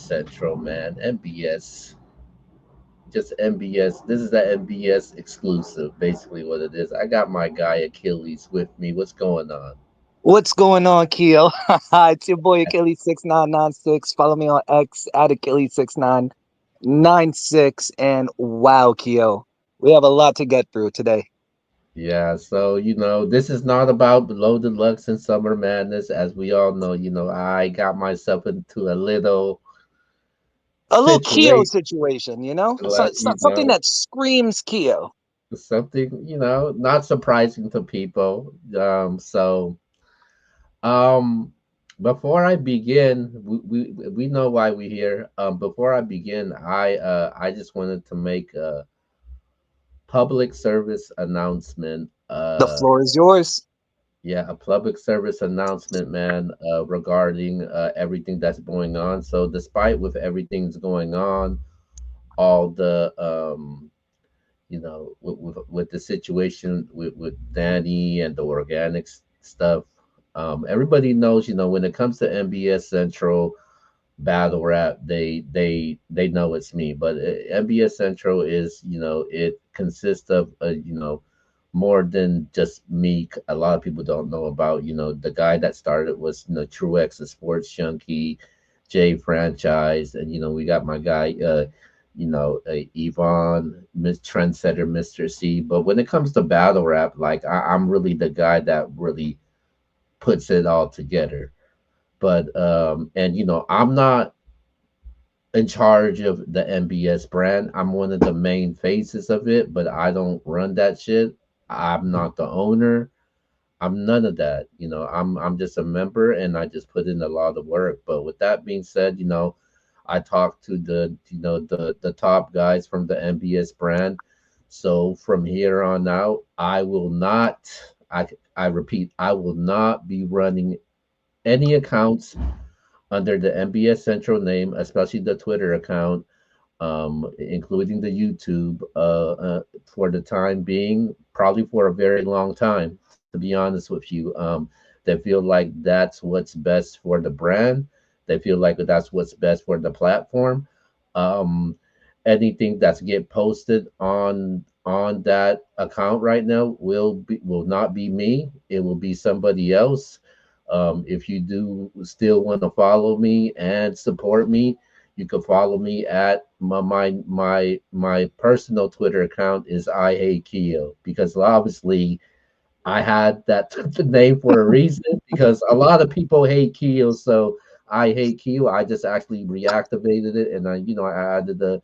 Central, man. MBS, just MBS. This is the MBS exclusive, basically what it is. I got my guy Achilles with me. What's going on? What's going on, Keo? It's your boy Achilles6996. Follow me on X at Achilles6996. And wow, Keo, we have a lot to get through today. Yeah, so this is not about Below Deluxe and Summer Madness, as we all know. I got myself into a little A little Keo situation, situation, like, something that screams Keo. something, not surprising to people. Um, before I begin, we know why we're here. Before I begin, I just wanted to make a public service announcement. The floor is yours. Yeah, a public service announcement, man, regarding everything that's going on. So, despite with everything's going on, all the with the situation with Danny and the organics stuff. Everybody knows, when it comes to MBS Central battle rap, they know it's me. But MBS Central is, it consists of, more than just me. A lot of people don't know about, the guy that started was, Truex, the sports junkie, J franchise, and we got my guy, Yvonne, Miss Trendsetter, Mr. C. But when it comes to battle rap, like I'm really the guy that really puts it all together. But and I'm not in charge of the MBS brand. I'm one of the main faces of it, but I don't run that shit. I'm not the owner. I'm none of that. I'm just a member, and I just put in a lot of work. But with that being said, I talked to the top guys from the MBS brand. So from here on out, I will not. I repeat, I will not be running any accounts under the MBS Central name, especially the Twitter account, including the YouTube, for the time being, probably for a very long time, to be honest with you. They feel like that's what's best for the brand. They feel like that's what's best for the platform. Um, Anything that's get posted on that account right now will not be me. It will be somebody else. If you do still want to follow me and support me, you can follow me at my personal Twitter account is I hate Keo, because obviously I had that name for a reason, because a lot of people hate Keo. So I hate Keo. I just actually reactivated it, and I added a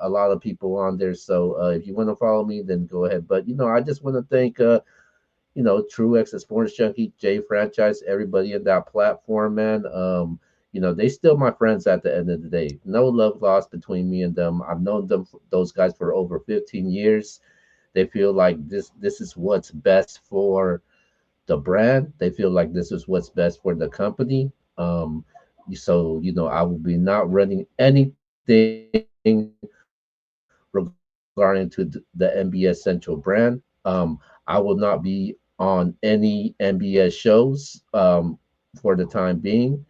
lot of people on there. So if you want to follow me, then go ahead. But I just want to thank Truex, the Sports Junkie, J Franchise, everybody in that platform, man. They still my friends at the end of the day. No love lost between me and them. I've known those guys for over 15 years. They feel like this is what's best for the brand. They feel like this is what's best for the company. So I will be not running anything regarding to the MBS Central brand. I will not be on any MBS shows, for the time being.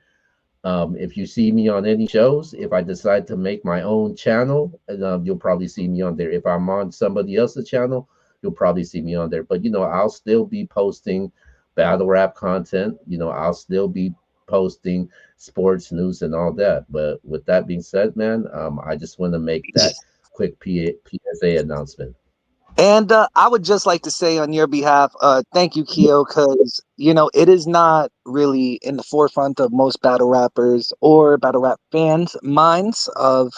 If you see me on any shows, if I decide to make my own channel, you'll probably see me on there. If I'm on somebody else's channel, you'll probably see me on there. But I'll still be posting battle rap content. I'll still be posting sports news and all that. But with that being said, man, I just want to make that quick PSA announcement. And I would just like to say on your behalf, thank you, Keo, because it is not really in the forefront of most battle rappers or battle rap fans' minds of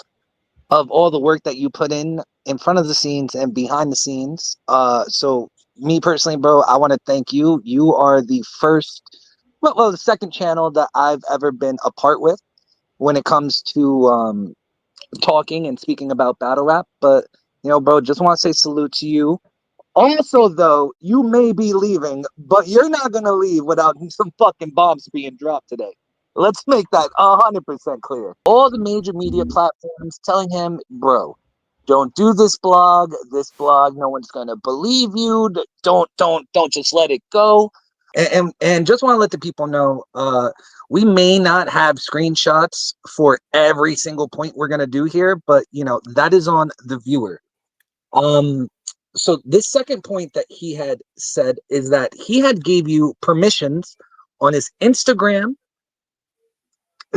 all the work that you put in front of the scenes and behind the scenes. So me personally, bro, I want to thank you. You are the first, well, the second channel that I've ever been a part with when it comes to talking and speaking about battle rap. But bro, just want to say salute to you. Also, though, you may be leaving, but you're not gonna leave without some fucking bombs being dropped today. Let's make that 100% clear. All the major media platforms telling him, bro, don't do this blog. This blog, no one's gonna believe you. Don't just let it go. And just want to let the people know, we may not have screenshots for every single point we're gonna do here, but that is on the viewer. Um, so this second point that he had said is that he had gave you permissions on his Instagram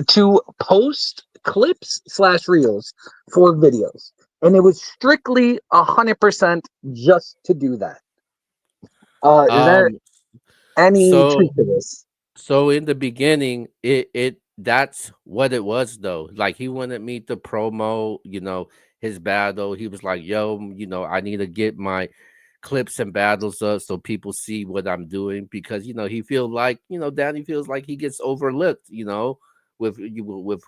to post clips slash reels for videos, and it was strictly 100% just to do that. Is there Um, any so truth to this? so in the beginning, it that's what it was though. Like he wanted me to promo, his battle. He was like, "Yo, I need to get my clips and battles up so people see what I'm doing because he feel like Danny feels like he gets overlooked, with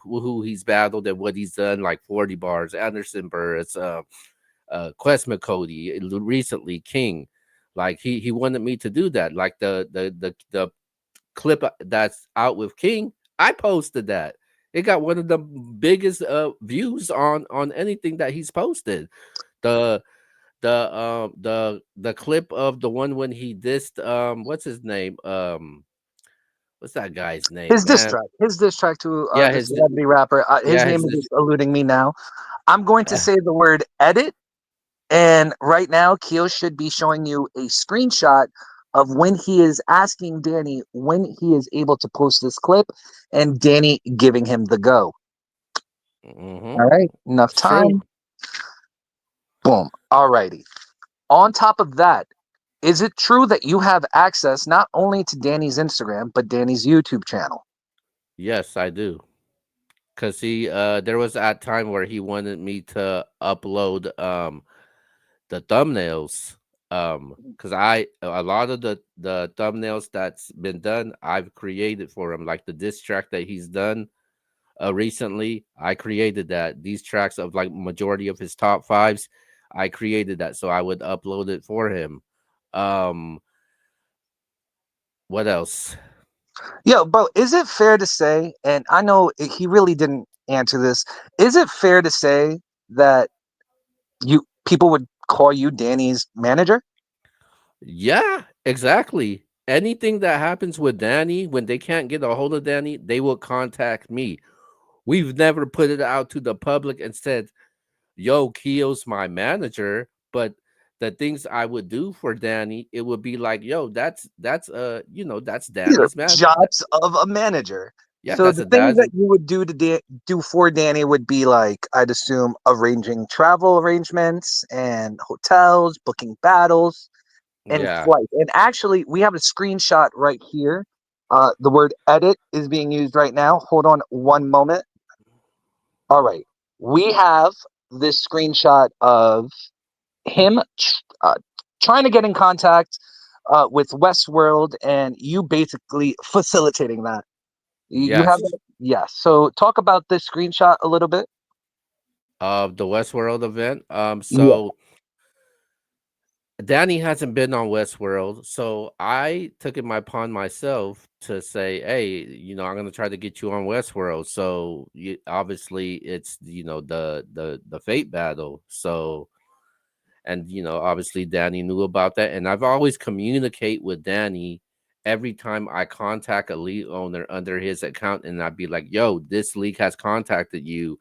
who he's battled and what he's done, like 40 bars, Anderson Burris, Quest McCody, recently King. Like he wanted me to do that. Like the clip that's out with King, I posted that. It got one of the biggest views on anything that he's posted. The the clip of the one when he dissed what's his name? What's that guy's name, man? His diss track to Yeah, the his celebrity rapper. His yeah, name his is eluding me now. I'm going to uh, say the word edit, and right now, Keo should be showing you a screenshot of when he is asking Danny when he is able to post this clip, and Danny giving him the go. All right, enough it's true. time. Boom. All righty. On top of that, is it true that you have access not only to Danny's Instagram but Danny's YouTube channel? Yes, I do. Cause there was that time where he wanted me to upload the thumbnails. Cause a lot of the thumbnails that's been done, I've created for him, like the diss track that he's done recently. I created that. These tracks of like majority of his top fives, I created that, so I would upload it for him. Um, what else? Yo, bro, is it fair to say, and I know he really didn't answer this, is it fair to say that you people would call you Danny's manager? Yeah, exactly. Anything that happens with Danny, when they can't get a hold of Danny, they will contact me. We've never put it out to the public and said, "Yo, Keo's my manager," but the things I would do for Danny, it would be like, "Yo, that's These are Danny's man." jobs of a manager. Yeah, So that's the a things dad's. that you would do for Danny would be like, I'd assume, arranging travel arrangements and hotels, booking battles, and Yeah, flight. And actually, we have a screenshot right here. The word edit is being used right now. Hold on one moment. All right. We have this screenshot of him uh, trying to get in contact with Westworld and you basically facilitating that. You have yes. that? Yes. So talk about this screenshot a little bit. Of the Westworld event. Yeah. So Danny hasn't been on Westworld, so I took it upon myself to say, "Hey, I'm gonna try to get you on Westworld." So obviously, it's the fate battle. So, and obviously, Danny knew about that, and I've always communicate with Danny every time I contact a league owner under his account, and I'd be like, "Yo, this league has contacted you.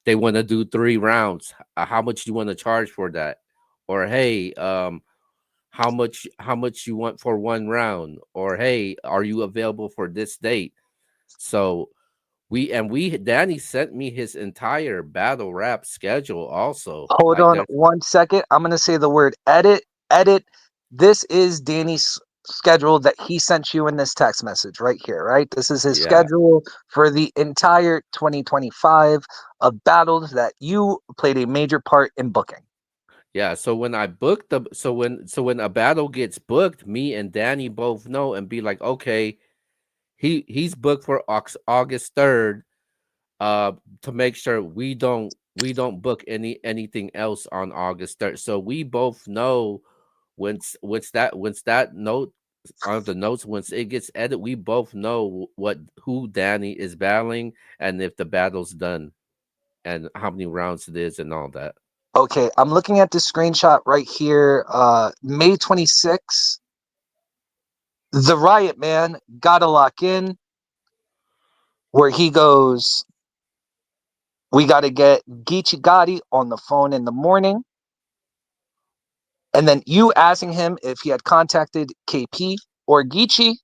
They want to do 3 rounds. How much do you want to charge for that?" Or, "Hey, how much you want for 1 round?" Or, "Hey, are you available for this date?" So we Danny sent me his entire battle rap schedule also. Hold Like on that's one second. I'm going to say the word edit. Edit. This is Danny's schedule that he sent you in this text message right here, right? This is his yeah. schedule for the entire 2025 of battles that you played a major part in booking. Yeah, so when I booked the so when a battle gets booked, me and Danny both know and be like, "Okay, he's booked for August 3rd, uh to make sure we don't book anything else on August 3rd." So we both know once that note on the notes, once it gets edited, we both know what who Danny is battling and if the battle's done and how many rounds it is and all that. Okay, I'm looking at this screenshot right here. May 26th. The Riot Man gotta lock in, where he goes, we gotta get Geechee Gotti on the phone in the morning. And then you asking him if he had contacted KP or Geechee.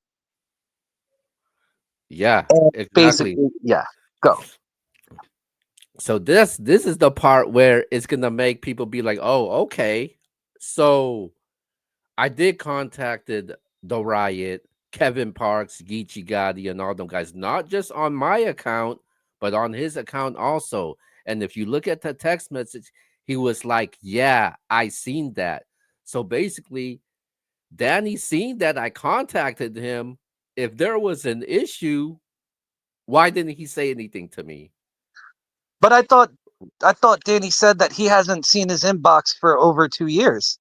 Yeah, And exactly. basically, yeah, go. So this is the part where it's gonna make people be like, oh, okay. So I did contacted the Riot, Kevin Parks, Geechee Gotti, and all them guys, not just on my account, but on his account also. And if you look at the text message, he was like, "Yeah, I seen that." So basically, Danny seen that I contacted him. If there was an issue, why didn't he say anything to me? But I thought Danny said that he hasn't seen his inbox for over 2 years.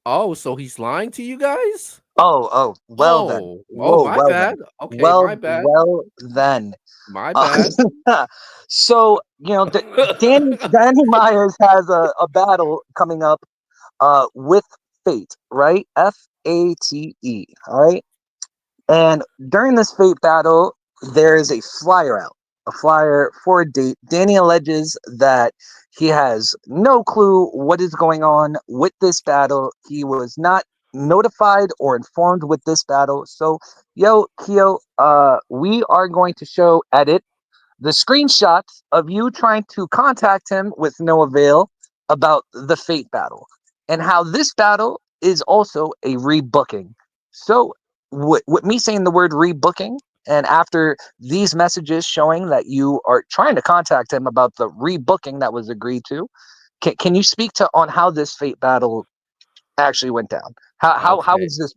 Oh, so he's lying to you guys? Oh, well then. Oh, Whoa, my well then. bad. Okay, my bad. Well then. My Uh, bad. so, Danny Myers has a battle coming up with Fate, right? Fate. All right. And during this Fate battle, there is a flyer out, a flyer for a date. Danny alleges that he has no clue what is going on with this battle. He was not notified or informed with this battle. So, yo, Keo, we are going to show edit the screenshots of you trying to contact him with no avail about the Fate battle and how this battle is also a rebooking. So, with me saying the word rebooking, and after these messages showing that you are trying to contact him about the rebooking that was agreed to, can you speak to on how this Fate battle actually went down? How Okay. was this?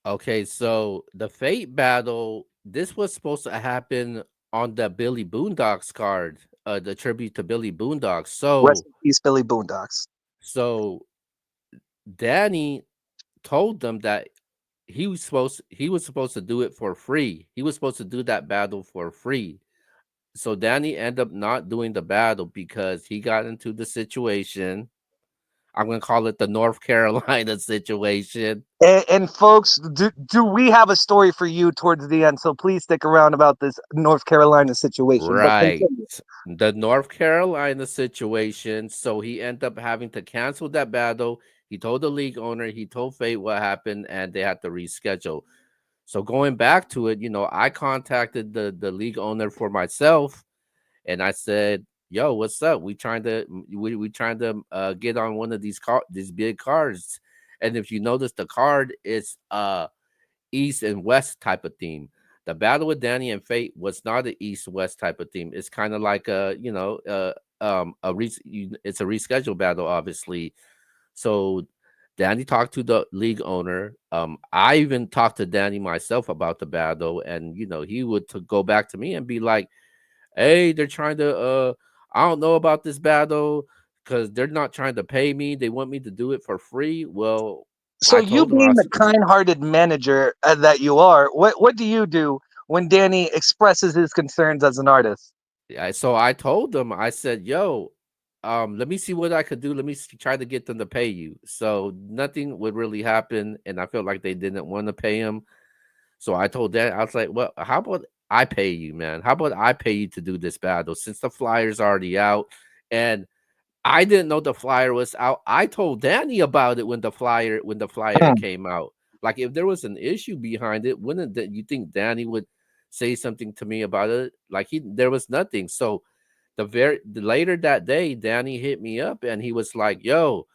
Okay, so the Fate battle, this was supposed to happen on the Billy Boondocks card, the tribute to Billy Boondocks. Rest in peace, Billy Boondocks. So Danny told them that he was supposed to do it for free. He was supposed to do that battle for free. So Danny ended up not doing the battle because he got into the situation. I'm gonna call it the North Carolina situation. And folks, do we have a story for you towards the end? So please stick around about this North Carolina situation. But Right. continue. The North Carolina situation. So he ended up having to cancel that battle. He told the league owner, he told Fate what happened, and they had to reschedule. So going back to it, I contacted the league owner for myself, and I said, "Yo, what's up? We trying to get on one of these big cards." And if you notice, the card is East and West type of theme. The battle with Danny and Fate was not an East West type of theme. It's kind of like it's a rescheduled battle, obviously. So Danny talked to the league owner. I even talked to Danny myself about the battle, and he would go back to me and be like, "Hey, they're trying to I don't know about this battle because they're not trying to pay me. They want me to do it for free." Well, So I you told him I being was the kind-hearted manager that you are, what do you do when Danny expresses his concerns as an artist? Yeah, so I told them, I said, "Yo, let me see what I could do. Let me try to get them to pay you." So nothing would really happen, and I felt like they didn't want to pay him. So I told that I was like, "Well, how about I pay you, man? How about I pay you to do this battle since the flyer's already out?" And I didn't know the flyer was out. I told Danny about it when the flyer Hmm. came out. Like if there was an issue behind it, wouldn't that you think Danny would say something to me about it? Like there was nothing. So later that day, Danny hit me up and he was like, "Yo,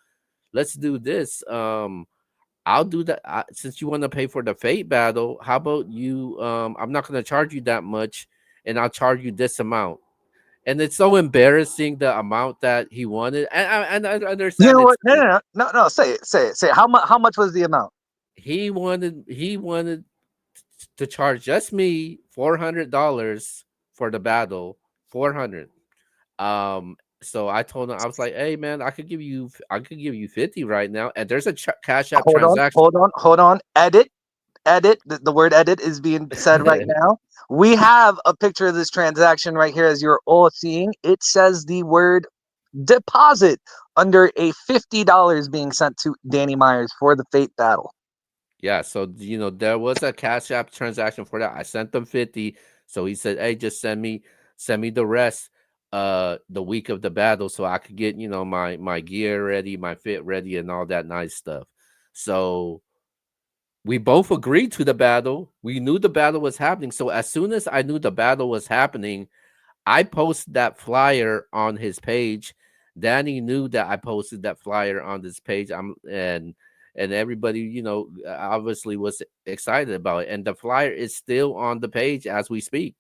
let's do this. I'll do that since you want to pay for the Fate battle. How about you? I'm not going to charge you that much, and I'll charge you this amount." And it's so embarrassing the amount that he wanted, and I You understand know what? it's No. Say it. How much was the amount? he wanted to charge just me $400 for the battle, 400. So I told him I was like, "Hey man, I could give you 50 right now, and there's a Cash App Hold on, transaction." hold on, hold on. Edit. The word edit is being said right now. We have a picture of this transaction right here, as you're all seeing. It says the word deposit under a $50 being sent to Danny Myers for the Fate battle. Yeah, so there was a Cash App transaction for that. I sent them 50. So he said, "Hey, just send me the rest the week of the battle so I could get, my gear ready, my fit ready and all that nice stuff." So we both agreed to the battle. We knew the battle was happening. So as soon as I knew the battle was happening, I posted that flyer on his page. Danny knew that I posted that flyer on this page. And everybody, obviously was excited about it. And the flyer is still on the page as we speak.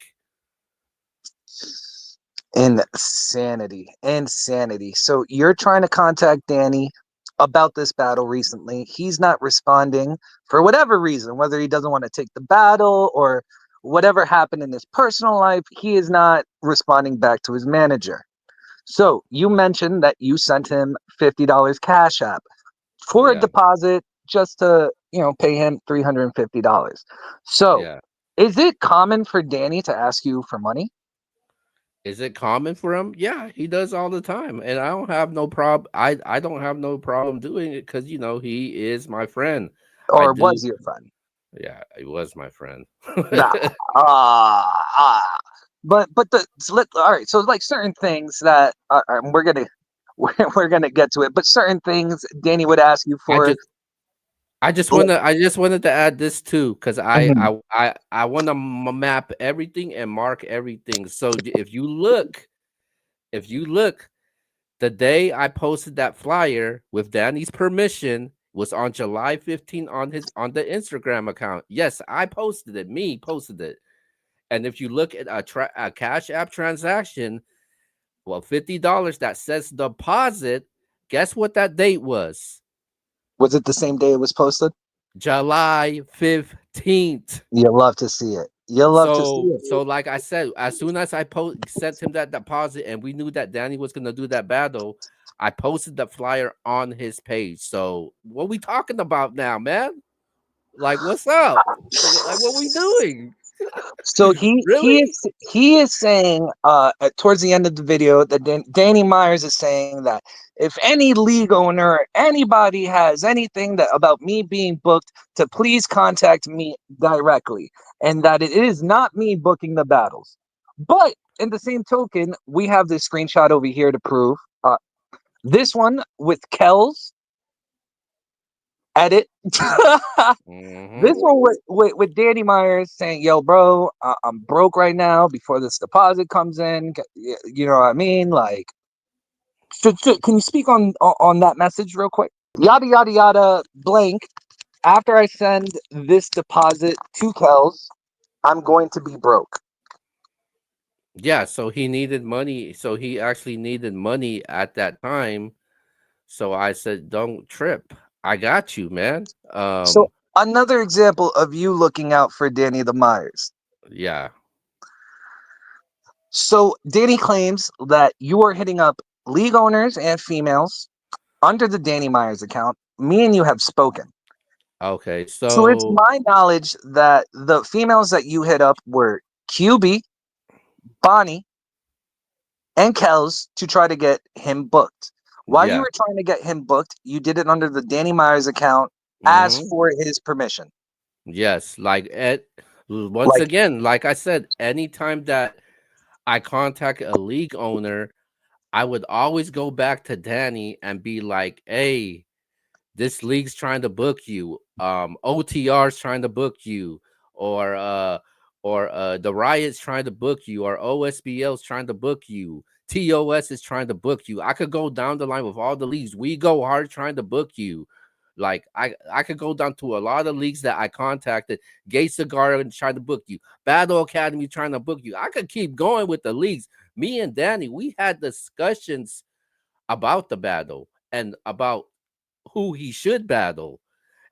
Insanity. Insanity. So you're trying to contact Danny about this battle recently. He's not responding for whatever reason, whether he doesn't want to take the battle or whatever happened in his personal life, he is not responding back to his manager. So you mentioned that you sent him $50 Cash App for a Yeah, deposit just to, pay him $350. So yeah. is it common for Danny to ask you for money? Is it common for him? Yeah, he does all the time, and I don't have no problem. I don't have no problem doing it because he is my friend. I Or do. was your friend? Yeah, he was my friend. Nah. But all right. So like certain things that we're gonna get to it. But certain things Danny would ask you I for. just Like, I just wanted to add this too, because mhm. I want to map everything and mark everything. So if you look, the day I posted that flyer with Danny's permission was on July 15th on the Instagram account. Yes, I posted it. Me posted it. And if you look at a Cash App transaction, well, $50 that says deposit. Guess what that date was? Was it the same day it was posted? July 15th. You love to see it. You love to see it. So like I said, as soon as I sent him that deposit and we knew that Danny was gonna do that battle, I posted the flyer on his page. So what we talking about now, man? Like, what's up? Like, what we doing? So he he Really? is he is saying towards the end of the video that Danny Myers is saying that if any league owner or anybody has anything that about me being booked to please contact me directly, and that it is not me booking the battles. But in the same token, we have this screenshot over here to prove this one with Kells edit. This Hmm. one with Danny Myers saying, "Yo, bro, I'm broke right now. Before this deposit comes in, you know what I mean? Like, can you speak on that message real quick? Yada yada yada. Blank. After I send this deposit to Kells, I'm going to be broke." Yeah, so he needed money. So he actually needed money at that time. So I said, "Don't trip. I got you, man." So another example of you looking out for Danny the Myers. Yeah. So Danny claims that you are hitting up league owners and females under the Danny Myers account. Me and you have spoken. Okay. So it's So my knowledge that the females that you hit up were QB, Bonnie, and Kells to try to get him booked. While you yeah. were trying to get him booked, you did it under the Danny Myers account as Hmm. for his permission. Yes. Once Like, again, like I said, anytime that I contact a league owner, I would always go back to Danny and be like, "Hey, this league's trying to book you. OTR's trying to book you, or the Riot's trying to book you, or OSBL's trying to book you. TOS is trying to book you. I could go down the line with all the leagues. We go hard trying to book you. Like I could go down to a lot of leagues that I contacted. Gay Cigar and trying to book you. Battle Academy trying to book you. I could keep going with the leagues. Me and Danny, we had discussions about the battle and about who he should battle.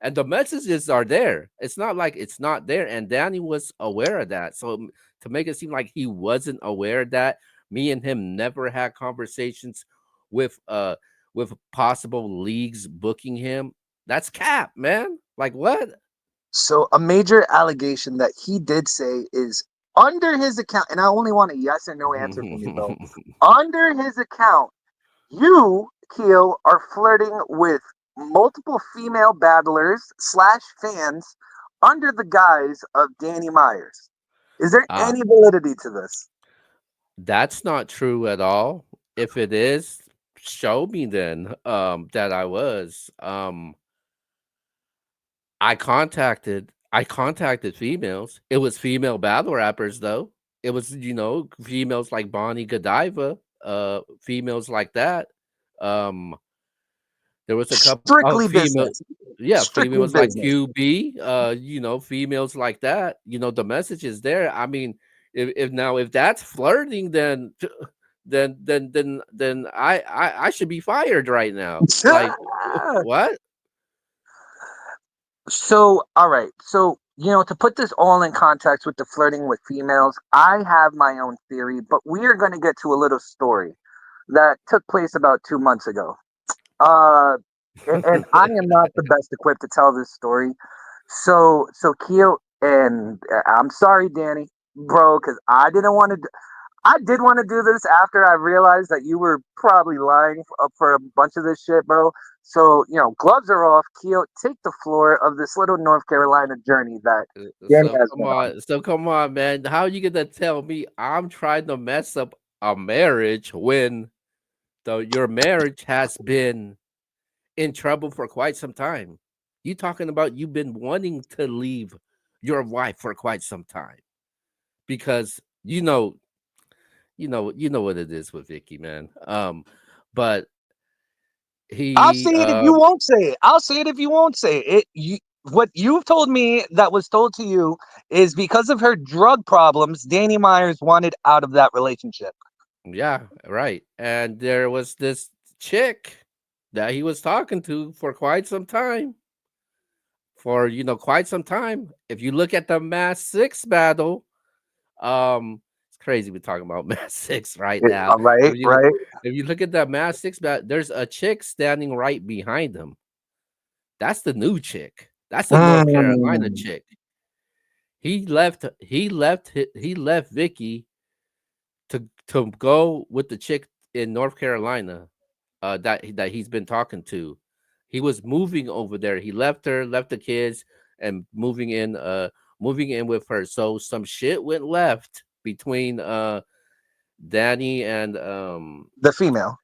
And the messages are there. It's not like it's not there. And Danny was aware of that. So to make it seem like he wasn't aware of that, me and him never had conversations with possible leagues booking him. That's cap, man. Like what? so a major allegation that he did say is under his account, and I only want a yes or no answer from you, bro. Under his account, you, Keo, are flirting with multiple female battlers slash fans under the guise of Danny Myers. Is there Ah, any validity to this? that's not true at all. If it is, show me then that I was. I contacted females. It was female battle rappers though. It was, females like Bonnie Godiva, females like that. Um, there was a couple of Strictly female, business. yeah, Strictly females like business. QB, females like that. The message is there. I mean, if that's flirting, then I should be fired right now. Like what? So, all right. So, to put this all in context with the flirting with females, I have my own theory, but we are going to get to a little story that took place about 2 months ago. Uh, and I am not the best equipped to tell this story. So Keo, and I'm sorry, Danny, bro, because I did want to do this after I realized that you were probably lying up for a bunch of this shit, bro. So, gloves are off. Keo, take the floor of this little North Carolina journey that Danny So has come been on. on, man. How you gonna tell me I'm trying to mess up a marriage when your marriage has been in trouble for quite some time? You talking about you've been wanting to leave your wife for quite some time because you know what it is with Vicky, man. But I'll he say it if you won't say it. I'll say it if you won't say it. What you've told me that was told to you is because of her drug problems, Danny Myers wanted out of that relationship. Yeah, right. And there was this chick that he was talking to for quite some time. Quite some time. If you look at the Mass Six battle, it's crazy we're talking about Mass Six right now. All right, If you right. if you look at the Mass Six battle, there's a chick standing right behind him. That's the new chick. That's the North Carolina Mm. chick. He left Vicky to go with the chick in North Carolina that he's been talking to. He was moving over there. He left her, left the kids, and moving in with her. So some shit went left between Danny and The female.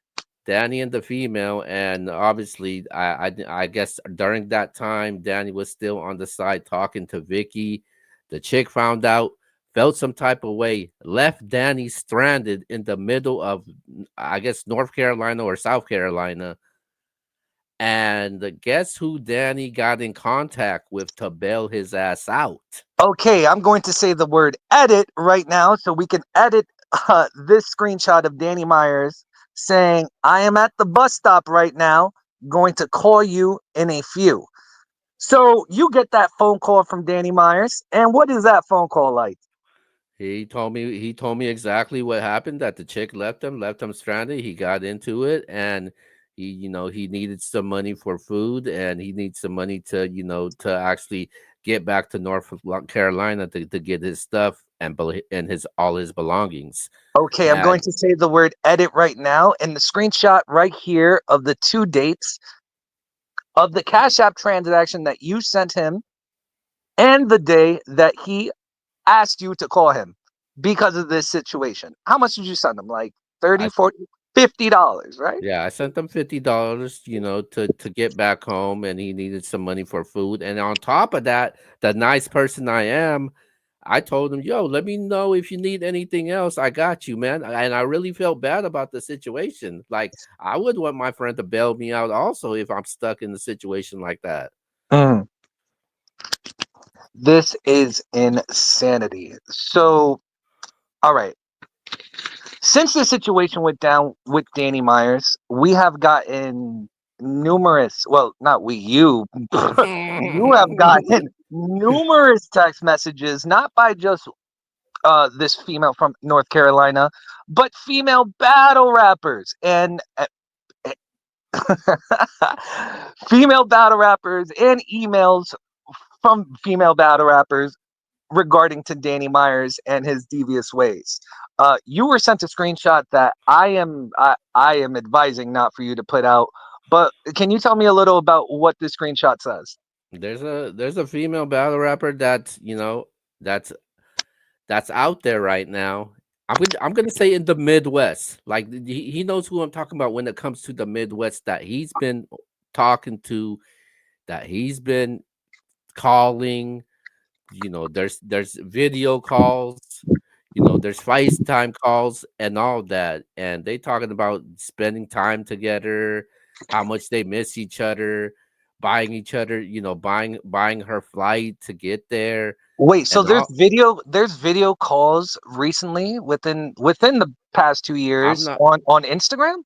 Danny and the female, and obviously, I guess during that time, Danny was still on the side talking to Vicky. The chick found out, felt some type of way, left Danny stranded in the middle of, I guess, North Carolina or South Carolina. And guess who Danny got in contact with to bail his ass out? Okay, I'm going to say the word edit right now so we can edit this screenshot of Danny Myers saying, I am at the bus stop right now, going to call you in a few. So you get that phone call from Danny Myers, and what is that phone call like? He told me exactly what happened, that the chick left him stranded. He got into it, and he needed some money for food, and he needs some money to actually get back to Carolina to get his stuff and his all his belongings. Okay, I'm going And to say the word edit right now, and the screenshot right here of the two dates of the Cash App transaction that you sent him and the day that he asked you to call him because of this situation. How much did you send him? Like I 30, 40, $50, right? Yeah, I sent him $50, to get back home, and he needed some money for food. And on top of that, the nice person I am, I told him, "Yo, let me know if you need anything else. I got you, man." And I really felt bad about the situation. Like I would want my friend to bail me out also if I'm stuck in a situation like that. Mm, this is insanity. So, all right. Since the situation went down with Danny Myers, we have gotten numerous, well, not we, you have gotten numerous text messages, not by just this female from North Carolina, but female battle rappers and female battle rappers and emails from female battle rappers regarding to Danny Myers and his devious ways. You were sent a screenshot that I am advising not for you to put out But can you tell me a little about what the screenshot says? There's a female battle rapper that's that's out there right now. I'm gonna say in the Midwest. Like he knows who I'm talking about when it comes to the Midwest that he's been talking to, that he's been calling. There's video calls, there's FaceTime calls and all that, and they talking about spending time together, how much they miss each other, buying each other, buying her flight to get there, Wait, so and all. there's video calls recently within the past 2 years I'm not. on Instagram?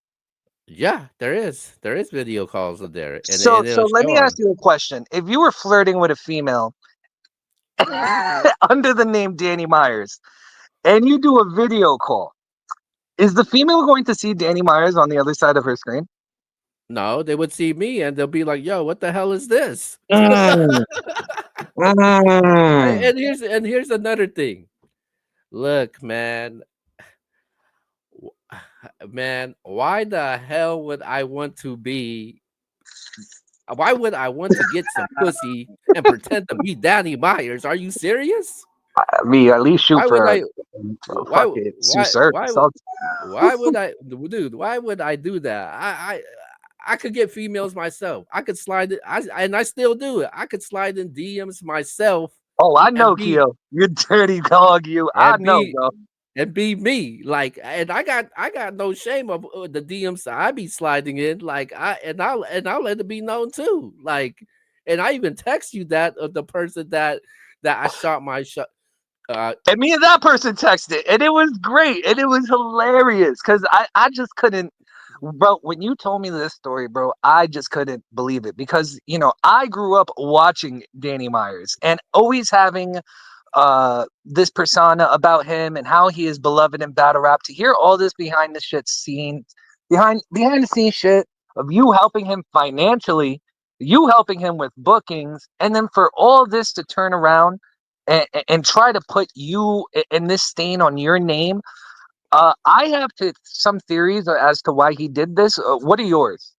Yeah, there is video calls of there, and So it'll let show me ask on. you a question. If you were flirting with a female under the name Danny Myers and you do a video call, is the female going to see Danny Myers on the other side of her screen? No, they would see me and they'll be like, "Yo, what the hell is this?" Mm, mm. And here's another thing. Look, man, w- man, why the hell would I want to be? Why would I want to get some pussy and pretend to be Danny Myers? Are you serious? I mean, at least shoot Why would for I? a Why? fucking Sue Why? Surf. Why? So, Why would I, dude? Why would I do that? I could get females myself. I could slide it, and I still do it. I could slide in DMs myself oh, I and know, be Keo. You dirty dog, you. I and know, be bro. and be me. Like, and I got no shame of the DMs that I be sliding in. Like, I'll let it be known too. Like, and I even text you that of the person that I shot my shot. And me and that person texted, and it was great, and it was hilarious because I just couldn't, bro. When you told me this story, bro, I just couldn't believe it because I grew up watching Danny Myers and always having this persona about him and how he is beloved in battle rap. To hear all this behind the scenes shit of you helping him financially, you helping him with bookings, and then for all this to turn around and try to put you in this stain on your name. I have some theories as to why he did this. What are yours?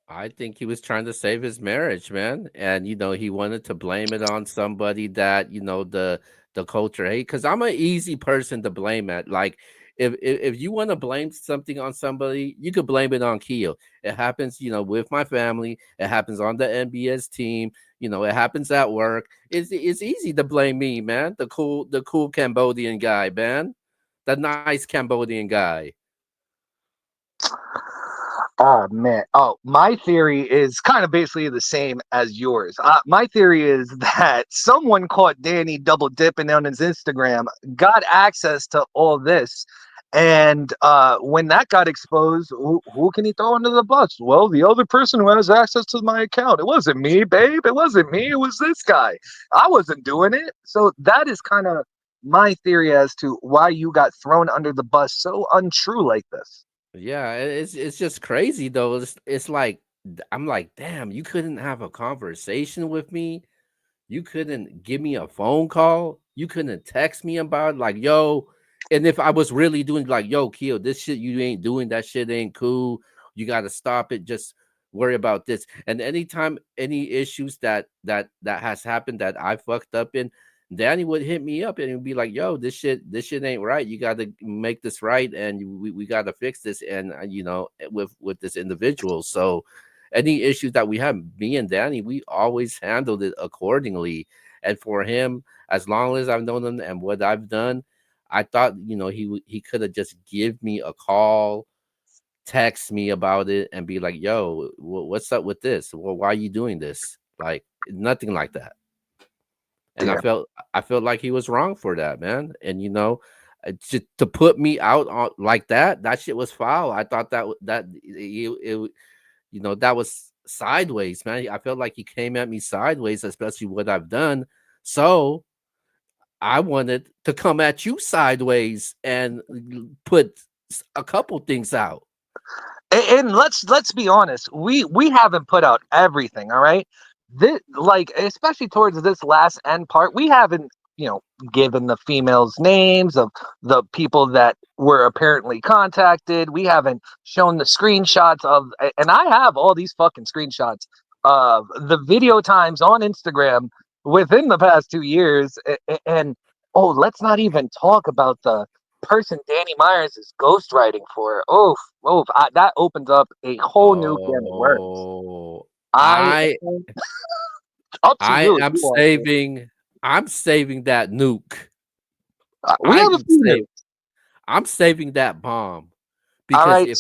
I think he was trying to save his marriage, man, and he wanted to blame it on somebody that the culture hate. Because I'm an easy person to blame at. Like, if you want to blame something on somebody, you could blame it on Keo. It happens, with my family. It happens on the NBS team. It happens at work. It's easy to blame me, man. The cool Cambodian guy, man. The nice Cambodian guy. Oh man. Oh, my theory is kind of basically the same as yours. My theory is that someone caught Danny double dipping on his Instagram, got access to all this, and when that got exposed, who can he throw under the bus? Well, the other person who has access to my account. It wasn't me, babe. It wasn't me. It was this guy. I wasn't doing it. So that is kind of my theory as to why you got thrown under the bus so untrue like this. Yeah, it's just crazy though. It's like I'm like, damn, you couldn't have a conversation with me. You couldn't give me a phone call. You couldn't text me about like, yo. And if I was really doing like, yo, Keo, this shit you ain't doing, that shit ain't cool. You got to stop it. Just worry about this. And anytime any issues that has happened that I fucked up in, Danny would hit me up and he'd be like, yo, this shit ain't right. You got to make this right, and we got to fix this. And with this individual. So any issues that we have, me and Danny, we always handled it accordingly. And for him, as long as I've known him and what I've done, I thought he could have just give me a call, text me about it, and be like, "Yo, what's up with this? Well, why are you doing this?" Like nothing like that. And I Damn. felt I felt like he was wrong for that, man. And to put me out on like that shit was foul. I thought that was sideways, man. I felt like he came at me sideways, especially what I've done. So I wanted to come at you sideways and put a couple things out. And let's be honest, we haven't put out everything, all right? This, like, especially towards this last end part, we haven't given the females' names of the people that were apparently contacted. We haven't shown the screenshots of, and I have all these fucking screenshots of the video times on Instagram within the past 2 years. And oh, let's not even talk about the person Danny Myers is ghostwriting for. Oh, that opens up a whole new can of worms. Oh, I I Up to I you if am you want to. saving that nuke. We have a I'm few saving news. I'm saving that bomb All because right,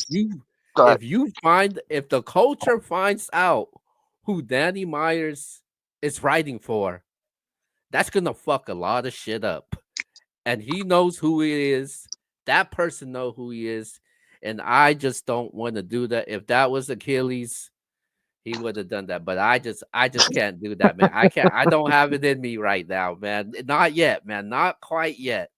go ahead. if the culture finds out who Danny Myers is writing for, that's gonna fuck a lot of shit up. And he knows who he is. That person know who he is, and I just don't want to do that. If that was Achilles, he would have done that. But I just can't do that, man. I can't. I don't have it in me right now, man. Not yet, man. Not quite yet.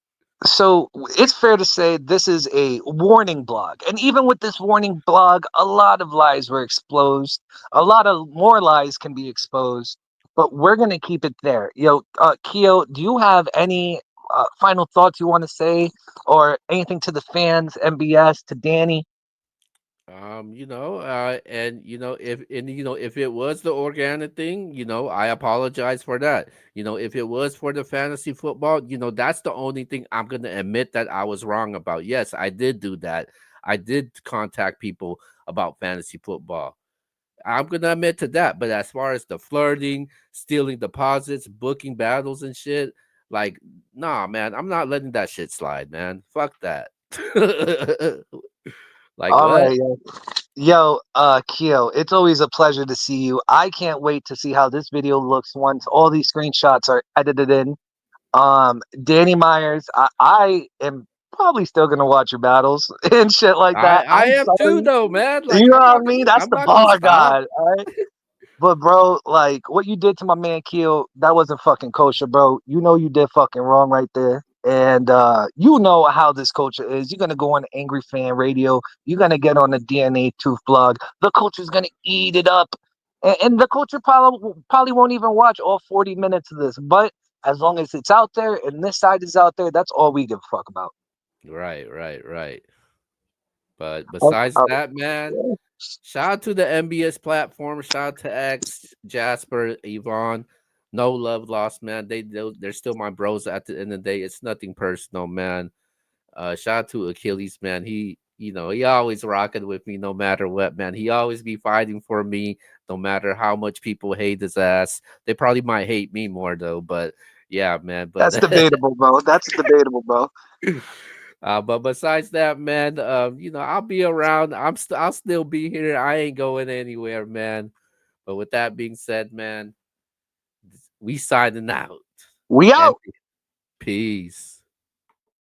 So it's fair to say this is a warning blog. And even with this warning blog, a lot of lies were exposed. A lot of more lies can be exposed, but we're going to keep it there. Keo, do you have any final thoughts you want to say or anything to the fans, MBS, to Danny? And if it was the organic thing, I apologize for that. If it was for the fantasy football, that's the only thing I'm gonna admit that I was wrong about. Yes, I did do that. I did contact people about fantasy football. I'm gonna admit to that. But as far as the flirting, stealing deposits, booking battles and shit, like, nah, man, I'm not letting that shit slide, man. Fuck that. Like All what? right, Keo, it's always a pleasure to see you. I can't wait to see how this video looks once all these screenshots are edited in. Danny Myers, I am probably still gonna watch your battles and shit like I that. I I'm am too sorry. though, man. You Like know what I mean? That's I'm the not gonna bar stop. god, all right? But bro, like what you did to my man Keel, that wasn't fucking kosher, bro. You know you did fucking wrong right there. And you know how this culture is. You're gonna go on Angry Fan Radio. You're gonna get on the DNA Tooth blog. The culture's gonna eat it up, and the culture probably won't even watch all 40 minutes of this. But as long as it's out there and this side is out there, that's all we give a fuck about. Right, right, right. But Oh, besides that, man, shout out to the MBS platform. Shout out to X, Jasper, Yvonne. No love lost, man. They're still my bros at the end of the day. It's nothing personal, man. Shout out to Achilles, man. He always rocking with me no matter what, man. He always be fighting for me, no matter how much people hate his ass. They probably might hate me more though, but yeah, man. that's But debatable, bro. That's debatable, bro. but besides that, man, I'll be around. I'll still be here. I ain't going anywhere, man. But with that being said, man, we signing out. We And out. peace.